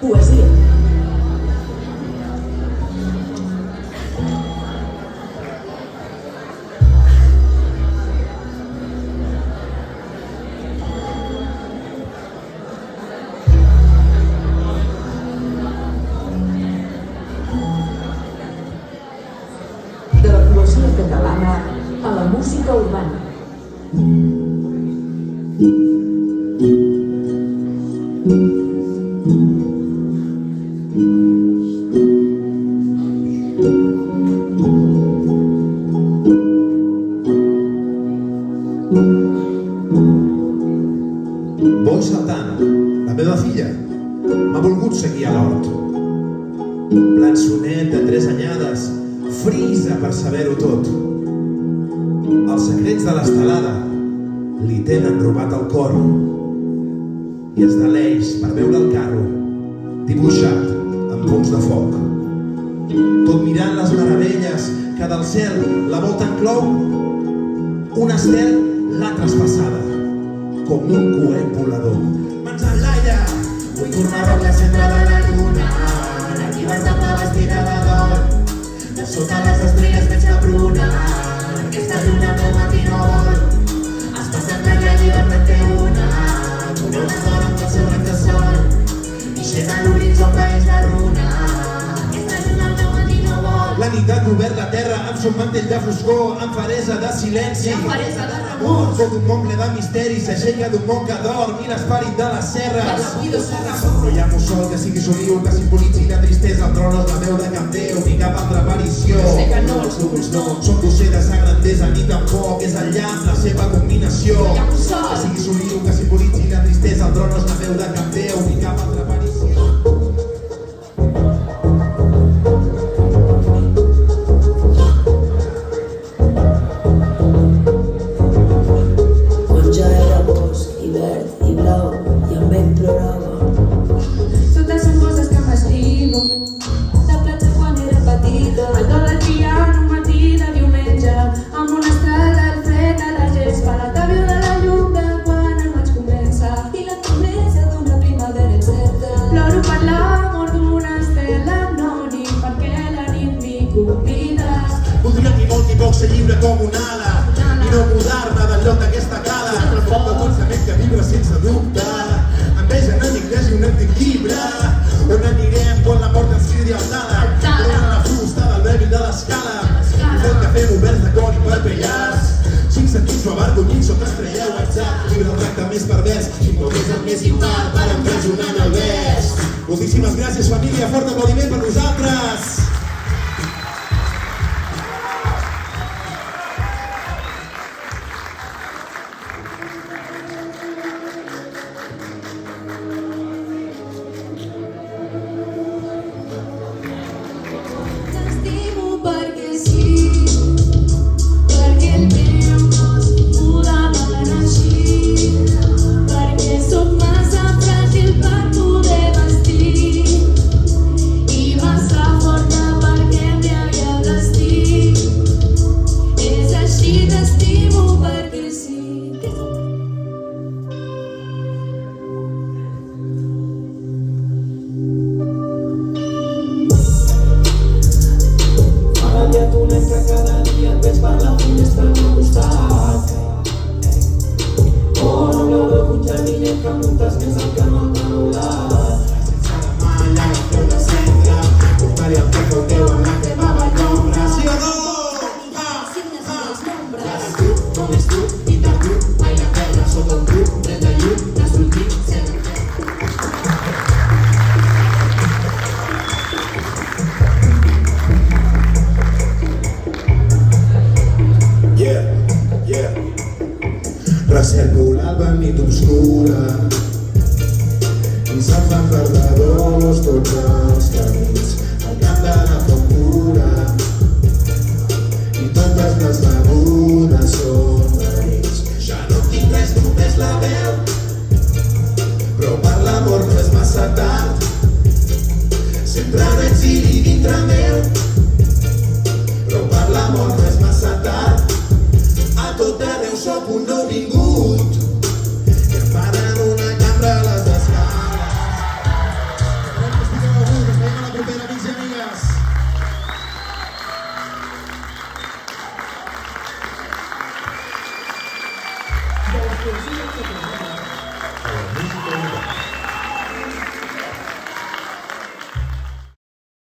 Poesia. De la poesia catalana a la música urbana. Boi saltant, la meva filla, m'ha volgut seguir a l'hort. Plançonet de 3 anyades, frisa per saber-ho tot. Els secrets de l'estelada li tenen robat el cor i es deleix per veure el carro dibuixat amb punts de foc. Tot mirant les meravelles que del cel la volta enclou, un estel l'ha traspassada com un coet volador. Mans enlaire, vull tornar a veure el centre de la lluna, aquí vas amb la vestida de dol, de sota les estrelles veig la pruna, aquesta lluna meu matí no vol. Has passat per la llibertat té una d'or amb el seu raig de sol, ixent a l'horitzó país de runa, aquesta lluna meu matí no vol. La nit ha cobert la terra amb son mantell de foscor, amb faresa de silenci, amb faresa de remor. Fou d'un món ple de misteri, s'aixeca d'un món que dorm i l'esperit de les serres. No hi ha mussol que sigui soliu, que simbolitzi la tristesa, el tron és la veu de cap Déu, ni cap altra aparició. Sé que no. Els núvols no, són doceres a grandesa, ni tampoc és el llamp la seva combinació. No hi ha mussol. Que sigui soliu, que simbolitzi la tristesa, el tron és la veu de cap Déu, ni cap altra aparició. Ja era bosc i verd i blau i amb ell plorava. Totes són coses que m'estimo. La platja quan era petita, el do del piano un matí de diumenge, amb una estrella al fred a la gespa, la tàbia de la llum de quan el maig comença i la promesa d'una primavera incerta. Ploro per l'amor d'una estela anònim perquè la nit m'hi convides. Voldria ni molt ni poc ser lliure com un ala i no mudar-me del lloc d'aquesta cala. Foc de pensament que vibra sense dubte, enveja enemic i un antic llibre. On anirem quan la mort ens cridi altada? Torna la fusta del dèbil de l'escala i fem cafè oberts de cor i papellars. 5 sentits no avergonyits sota estrelleu WhatsApp. Llibre el tracte més pervers, no és el més impar per empresonar en el vers. Moltíssimes gràcies família, fort aplaudiment per nosaltres. T'estimo perquè sí, perquè el meu cos podava així, perquè sóc massa fràgil per poder vestir i massa forta perquè embriague el destí. És així, t'estimo perquè sí. M'agradaria conèixer cada dia et veig per la finestra al meu costat. Oh, no veu d'un jardinet que muntes més al que no ha taulat. Sense la malla, la flor de centre, portaria el que feu teu amb la teva bellombra. Sí o no? Ara tu, com és tu, i de tu, mai la terra sota un grup, dret de llum, de sortir, sempre. Recerco l'alba nit obscura i se'n fan perdedors tots els camins al camp de la font pura i totes les begudes